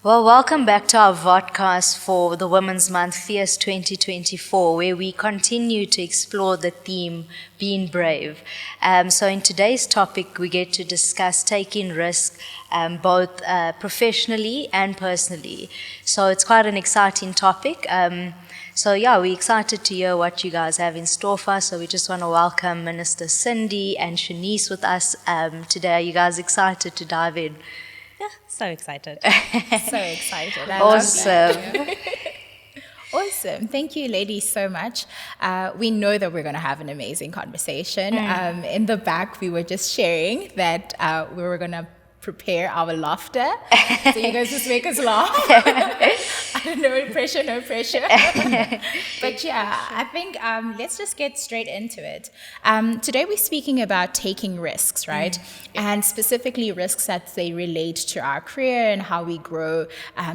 Well, welcome back to our vodcast for the Women's Month Fierce 2024, where we continue to explore the theme, being brave. So in today's topic, we get to discuss taking risks, both professionally and personally. So it's quite an exciting topic. We're excited to hear what you guys have in store for us. So we just want to welcome Minister Cindy and Shenise with us today. Are you guys excited to dive in? Yeah, so excited. So excited. Awesome. Awesome. Thank you, ladies, so much. We know that we're going to have an amazing conversation. In the back, we were just sharing that we were going to prepare our laughter. So you guys just make us laugh. I don't know, no pressure. But yeah, I think let's just get straight into it. Today we're speaking about taking risks, right? And specifically risks that they relate to our career and how we grow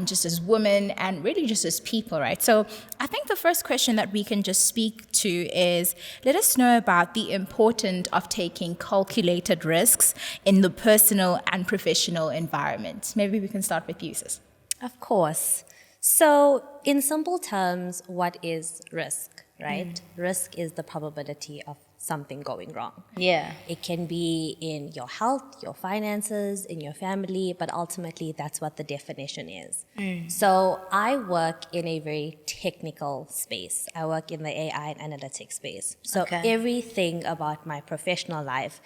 just as women and really just as people, right? So I think the first question that we can just speak to is, let us know about the importance of taking calculated risks in the personal and professional environment. Maybe we can start with you, sis. Of course. So in simple terms, what is risk, right? Risk is the probability of something going wrong. Yeah. It can be in your health, your finances, in your family, but ultimately that's what the definition is. So I work in a very technical space. I work in the AI and analytics space. So everything about my professional life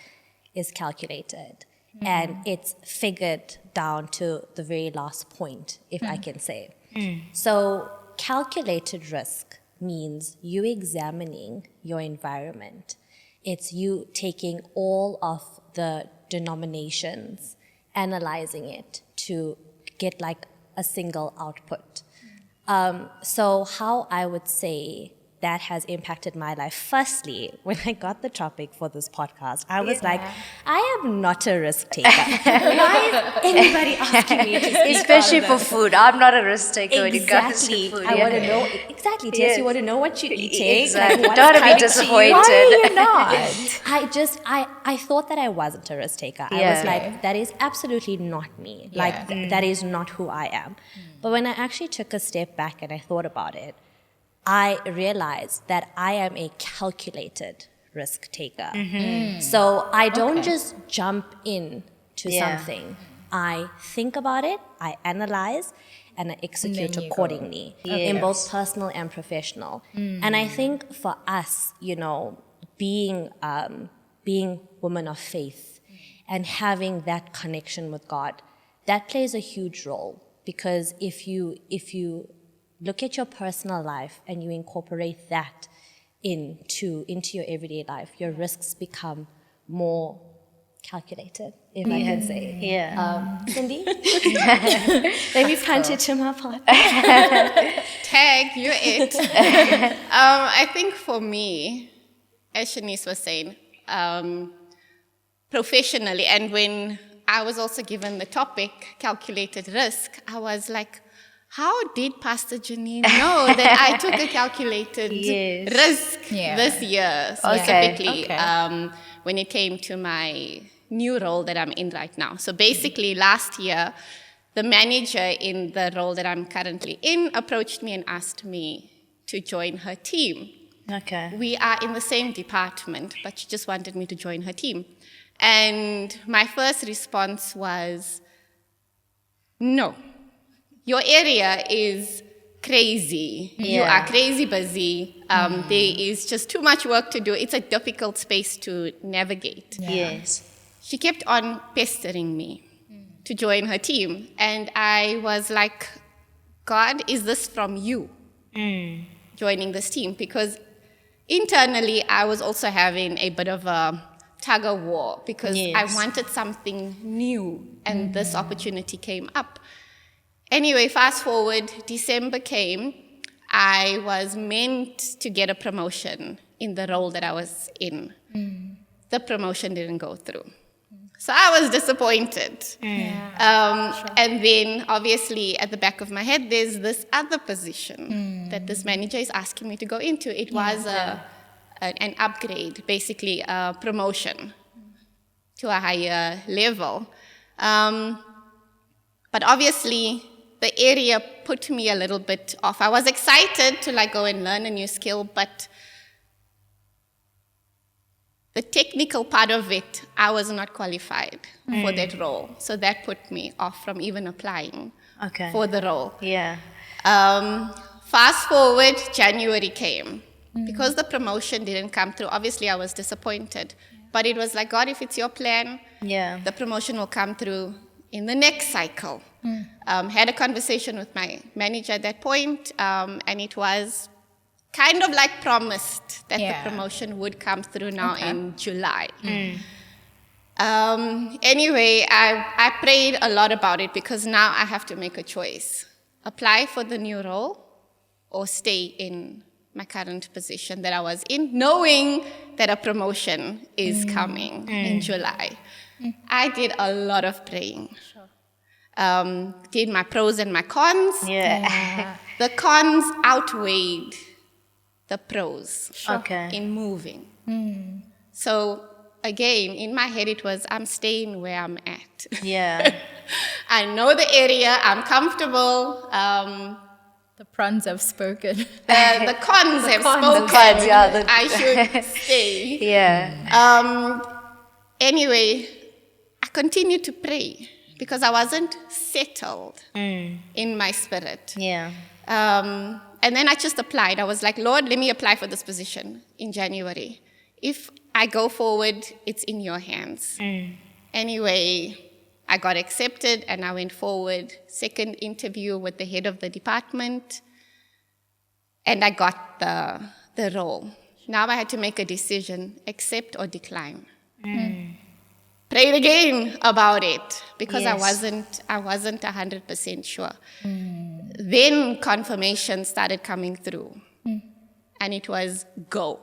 is calculated and it's figured down to the very last point, if I can say. So calculated risk means you examining your environment. It's you taking all of the denominations, analyzing it to get like a single output. So how I would say that has impacted my life. Firstly, when I got the topic for this podcast, I was like, I am not a risk taker. Why is anybody asking me to speak Especially about for this? food. I'm not a risk taker when it comes to Exactly. food. I want to know. Exactly, Tess. Yes. You want to know what you're eating. Exactly. Like, Don't what's want to be coming to you. disappointed. Why are you not? I thought that I wasn't a risk taker. I Yeah. was like, that is absolutely not me. Like, that is not who I am. But when I actually took a step back and I thought about it, I realized that I am a calculated risk taker. So I don't just jump in to something. I think about it, I analyze, and I execute then you go. accordingly in both personal and professional. And I think for us, being women of faith and having that connection with God, that plays a huge role, because if you look at your personal life and you incorporate that into your everyday life, your risks become more calculated, if I can say. Yeah. Cindy? Let me punch it to my part. Tag, you're it. I think for me, as Shenise was saying, professionally, and when I was also given the topic, calculated risk, I was like, how did Pastor Janine know that I took a calculated risk this year, specifically when it came to my new role that I'm in right now? So basically, last year, the manager in the role that I'm currently in approached me and asked me to join her team. Okay. We are in the same department, but she just wanted me to join her team. And my first response was, no. Your area is crazy. You are crazy busy. There is just too much work to do. It's a difficult space to navigate. Yes. She kept on pestering me to join her team. And I was like, God, is this from you joining this team? Because internally, I was also having a bit of a tug of war, because I wanted something new and this opportunity came up. Anyway, fast forward, December came. I was meant to get a promotion in the role that I was in. The promotion didn't go through. So I was disappointed. And then, obviously, at the back of my head, there's this other position that this manager is asking me to go into. It was an upgrade, basically a promotion to a higher level. But obviously, the area put me a little bit off. I was excited to like go and learn a new skill, but the technical part of it, I was not qualified for that role. So that put me off from even applying for the role. Yeah. Fast forward, January came. Because the promotion didn't come through, obviously I was disappointed. But it was like, God, if it's your plan, the promotion will come through in the next cycle. Had a conversation with my manager at that point, and it was kind of like promised that the promotion would come through now in July. Anyway, I prayed a lot about it because now I have to make a choice. Apply for the new role or stay in my current position that I was in, knowing that a promotion is coming in July. I did a lot of praying. Did my pros and my cons. The cons outweighed the pros in moving. So again, in my head it was, I'm staying where I'm at. I know the area, I'm comfortable. The pros have spoken. The cons have spoken. I should stay. Anyway, I continued to pray because I wasn't settled in my spirit. And then I just applied. I was like, Lord, let me apply for this position in January. If I go forward, it's in your hands. Anyway, I got accepted and I went forward. Second interview with the head of the department. And I got the role. Now I had to make a decision, accept or decline. Prayed again about it because I wasn't 100% sure. Then confirmation started coming through. And it was go.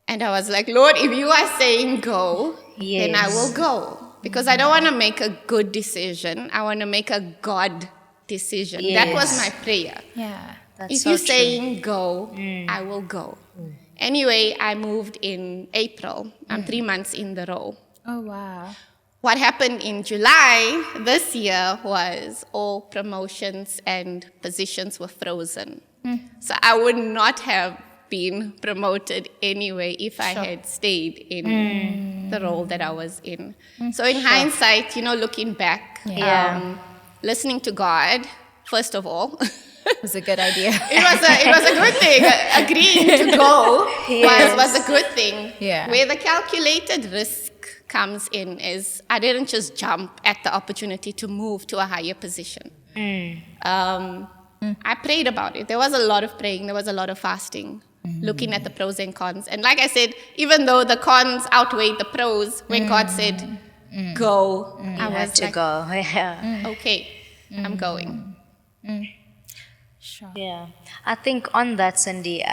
And I was like, Lord, if you are saying go, then I will go. Because I don't want to make a good decision. I want to make a God decision. That was my prayer. If you're saying go, I will go. Anyway, I moved in April. I'm 3 months in the role. Oh, wow. What happened in July this year was all promotions and positions were frozen. So I would not have been promoted anyway if I had stayed in the role that I was in. So in hindsight, looking back, listening to God, first of all, it was a good idea. It was a good thing. Agreeing to go was a good thing. Where the calculated risk comes in is I didn't just jump at the opportunity to move to a higher position. I prayed about it. There was a lot of praying. There was a lot of fasting, looking at the pros and cons. And like I said, even though the cons outweighed the pros, when God said, go, I was like, go. Okay, I'm going. I think on that, Cindy,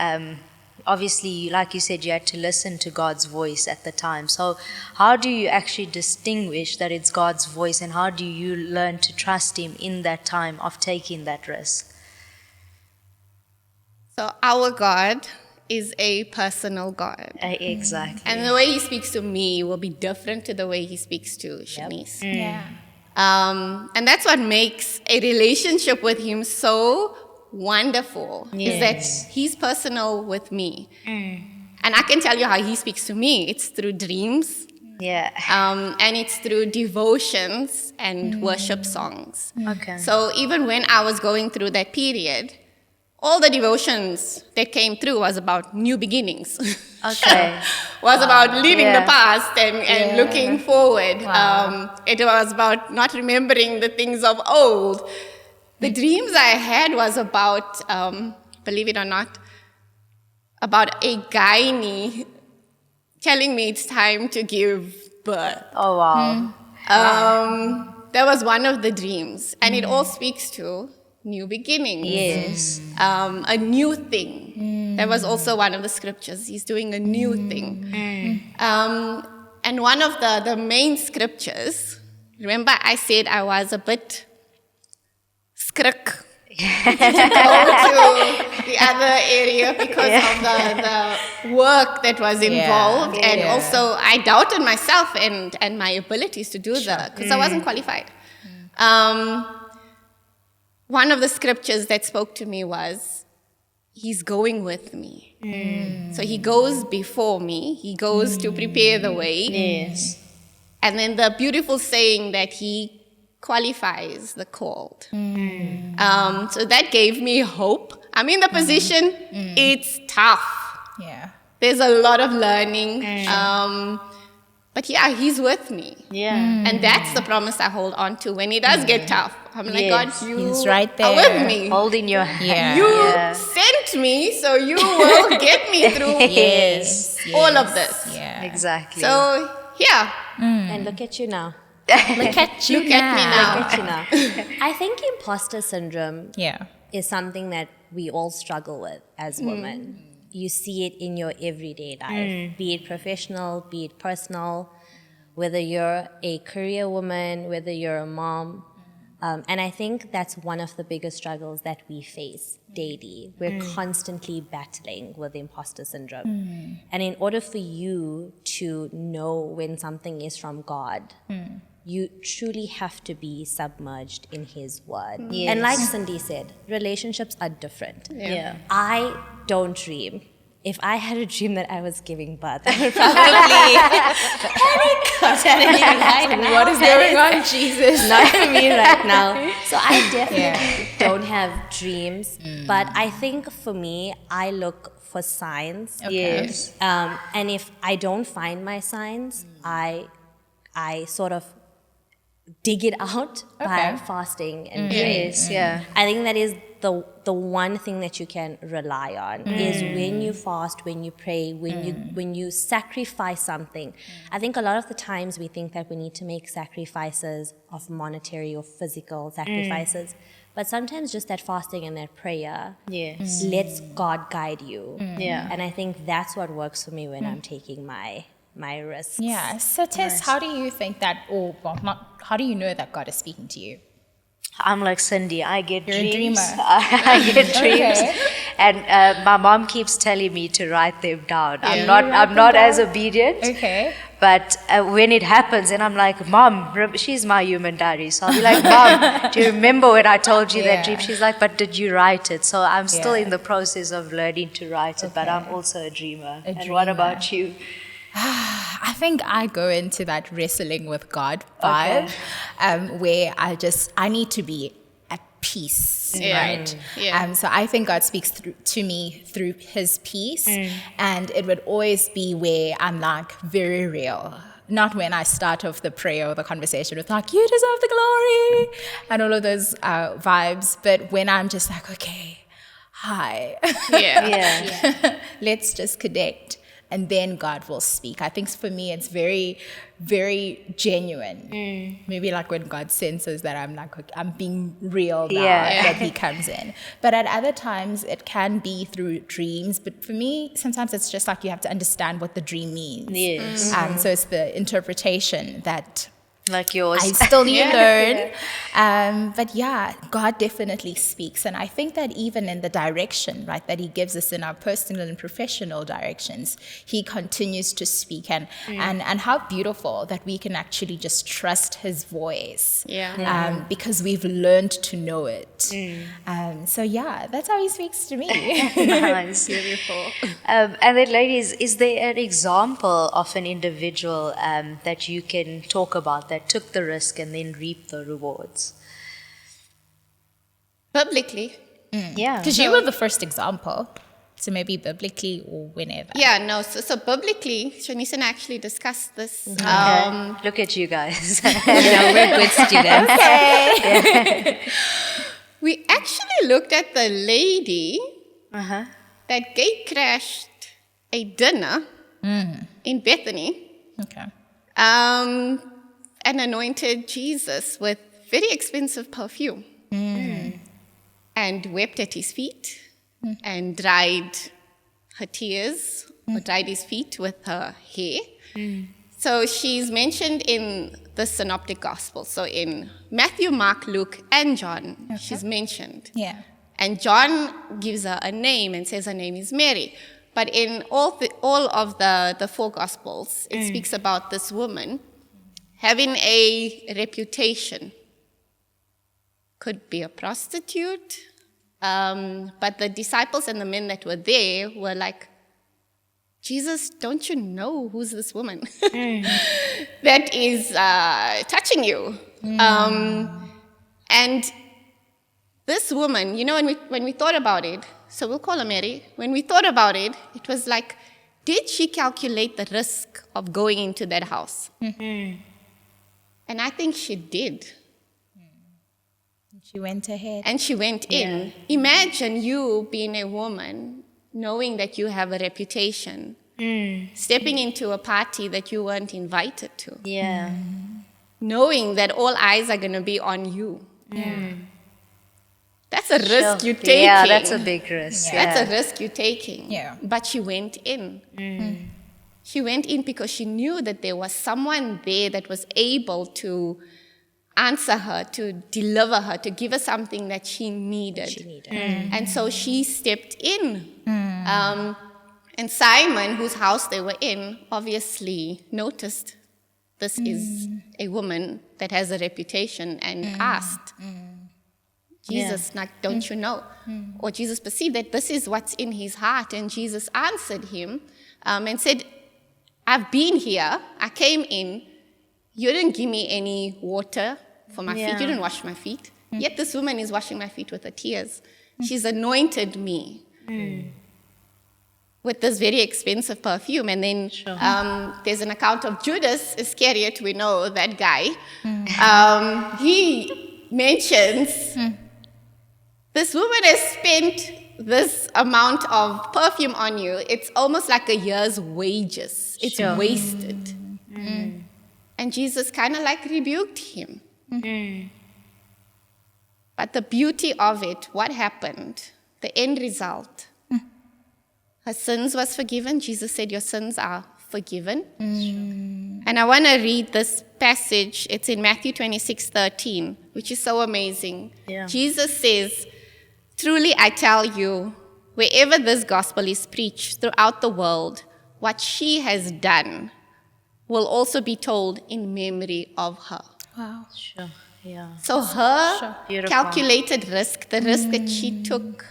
obviously, like you said, you had to listen to God's voice at the time. So how do you actually distinguish that it's God's voice, and how do you learn to trust Him in that time of taking that risk? So our God is a personal God. Exactly. And the way He speaks to me will be different to the way He speaks to Shenise. And that's what makes a relationship with Him so wonderful, is that He's personal with me. And I can tell you how He speaks to me. It's through dreams. And it's through devotions and worship songs. So even when I was going through that period, all the devotions that came through was about new beginnings. Was about leaving the past and looking forward. It was about not remembering the things of old. The dreams I had was about, believe it or not, about a gynae telling me it's time to give birth. Oh, wow. That was one of the dreams. And it all speaks to new beginnings. A new thing. That was also one of the scriptures. He's doing a new thing. And one of the main scriptures, remember I said I was a bit skrik to go to the other area because of the work that was involved. And also I doubted myself and my abilities to do that because I wasn't qualified. one of the scriptures that spoke to me was, He's going with me. So He goes before me. He goes to prepare the way. Yes. And then the beautiful saying that He qualifies the called. So that gave me hope. I'm in the position. It's tough. Yeah. There's a lot of learning. But yeah, He's with me. Yeah. And that's the promise I hold on to when it does get tough. I'm like, Yes. God, you He's right are there. with me. Holding your hand. Yeah. You sent me, so you will get me through Yes. all of this. Yeah. Exactly. So, yeah. And look at you now. Look at you Look at me now. Look at you now. I think imposter syndrome Yeah. is something that we all struggle with as women. You see it in your everyday life, be it professional, be it personal, whether you're a career woman, whether you're a mom. And I think that's one of the biggest struggles that we face daily. We're constantly battling with imposter syndrome. And in order for you to know when something is from God, you truly have to be submerged in His word. Yes. And like Cindy said, relationships are different. Yeah. I don't dream. If I had a dream that I was giving birth, I would probably panic. I'm telling you right now. What is going on, Jesus? Not me right now. So I definitely don't have dreams. But I think for me, I look for signs. Yes. And if I don't find my signs, I sort of dig it out by Okay. fasting and praying. Yes. Yeah. I think that is the one thing that you can rely on is when you fast, when you pray, when you sacrifice something. I think a lot of the times we think that we need to make sacrifices of monetary or physical sacrifices, but sometimes just that fasting and that prayer Yes. lets God guide you. Yeah. And I think that's what works for me when I'm taking my risks. Yeah. So Tess, how do you think that, or well, not, how do you know that God is speaking to you? I'm like Cindy. I get You're a dreams. dreamer. I get dreams, Okay. and my mom keeps telling me to write them down. I'm You not. write I'm them not as down? obedient. Okay. But when it happens, and I'm like, Mom, she's my human diary. So I'll be like, Mom, do you remember when I told you that Yeah. dream? She's like, but did you write it? So I'm still Yeah. in the process of learning to write it, but Okay. I'm also a dreamer. A And what dreamer. about you? I think I go into that wrestling with God vibe, where I need to be at peace, Yeah. right? Yeah. So I think God speaks to me through His peace, and it would always be where I'm like very real. Not when I start off the prayer or the conversation with like, you deserve the glory, and all of those vibes, but when I'm just like, okay, hi. Yeah. Yeah. Let's just connect, and then God will speak. I think for me, it's very, very genuine. Maybe like when God senses that I'm like, okay, I'm being real now, Yeah. that He comes in. But at other times, it can be through dreams. But for me, sometimes it's just like you have to understand what the dream means. Yes. So it's the interpretation that Like yours. I still need to learn. But yeah, God definitely speaks. And I think that even in the direction, right, that He gives us in our personal and professional directions, He continues to speak. And how beautiful that we can actually just trust His voice. Yeah. Because we've learned to know it. So yeah, that's how He speaks to me. Nice. Beautiful. And then, ladies, is there an example of an individual that you can talk about that took the risk and then reaped the rewards? Biblically. Yeah. Because you were the first example. So maybe biblically or whenever. Yeah, no. So biblically, Shenise and I actually discussed this. Look at you guys. We're good students. We actually looked at the lady that gate crashed a dinner in Bethany Okay. and anointed Jesus with very expensive perfume and wept at His feet and dried her tears or dried His feet with her hair. So she's mentioned in the Synoptic Gospel. So in Matthew, Mark, Luke, and John, she's mentioned. Yeah. And John gives her a name and says her name is Mary. But in all of the four Gospels, it speaks about this woman having a reputation could be a prostitute. But the disciples and the men that were there were like, Jesus, don't you know who's this woman that is touching you? And this woman, you know, when we thought about it, so we'll call her Mary, when we thought about it, it was like, did she calculate the risk of going into that house? And I think she did. She went ahead. And she went in. Imagine you being a woman, knowing that you have a reputation, stepping into a party that you weren't invited to, Yeah. knowing that all eyes are going to be on you. That's a risk you're taking. Yeah, that's a big risk. Yeah. That's a risk you're taking. Yeah. But she went in. She went in because she knew that there was someone there that was able to answer her, to deliver her, to give her something that she needed. And so she stepped in. And Simon, whose house they were in, obviously noticed this is a woman that has a reputation and asked, Jesus, like, don't you know? Or Jesus perceived that this is what's in his heart. And Jesus answered him and said, I've been here. I came in. You didn't give me any water for my feet. You didn't wash my feet. Yet this woman is washing my feet with her tears. She's anointed me with this very expensive perfume. And then there's an account of Judas Iscariot. We know that guy. He mentions this woman has spent this amount of perfume on you. It's almost like a year's wages. It's wasted. And Jesus kind of like rebuked him. But the beauty of it, what happened? The end result. Her sins was forgiven. Jesus said, your sins are forgiven. And I want to read this passage. It's in Matthew 26:13, which is so amazing. Jesus says, truly I tell you, wherever this gospel is preached throughout the world, what she has done will also be told in memory of her. Wow. Sure. Yeah. So her Beautiful. calculated risk, the risk that she took,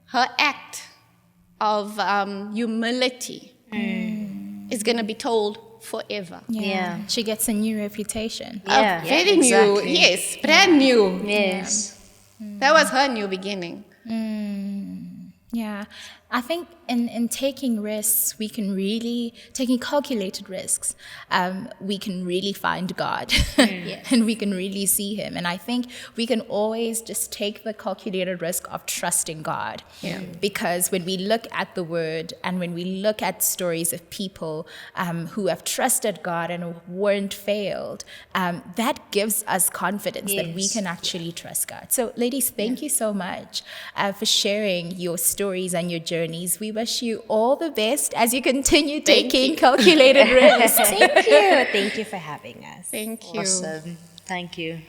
her act of humility is going to be told forever. Yeah. She gets a new reputation. Yeah. Very new, exactly. yes, brand new. Yes. That was her new beginning. Yeah. I think in taking risks, taking calculated risks, we can really find God and we can really see him. And I think we can always just take the calculated risk of trusting God. Because when we look at the word and when we look at stories of people who have trusted God and weren't failed, that gives us confidence that we can actually trust God. So ladies, thank you so much for sharing your stories and your journeys. We wish you all the best as you continue taking calculated risks. Thank you. Thank you for having us. Thank you. Awesome. Thank you.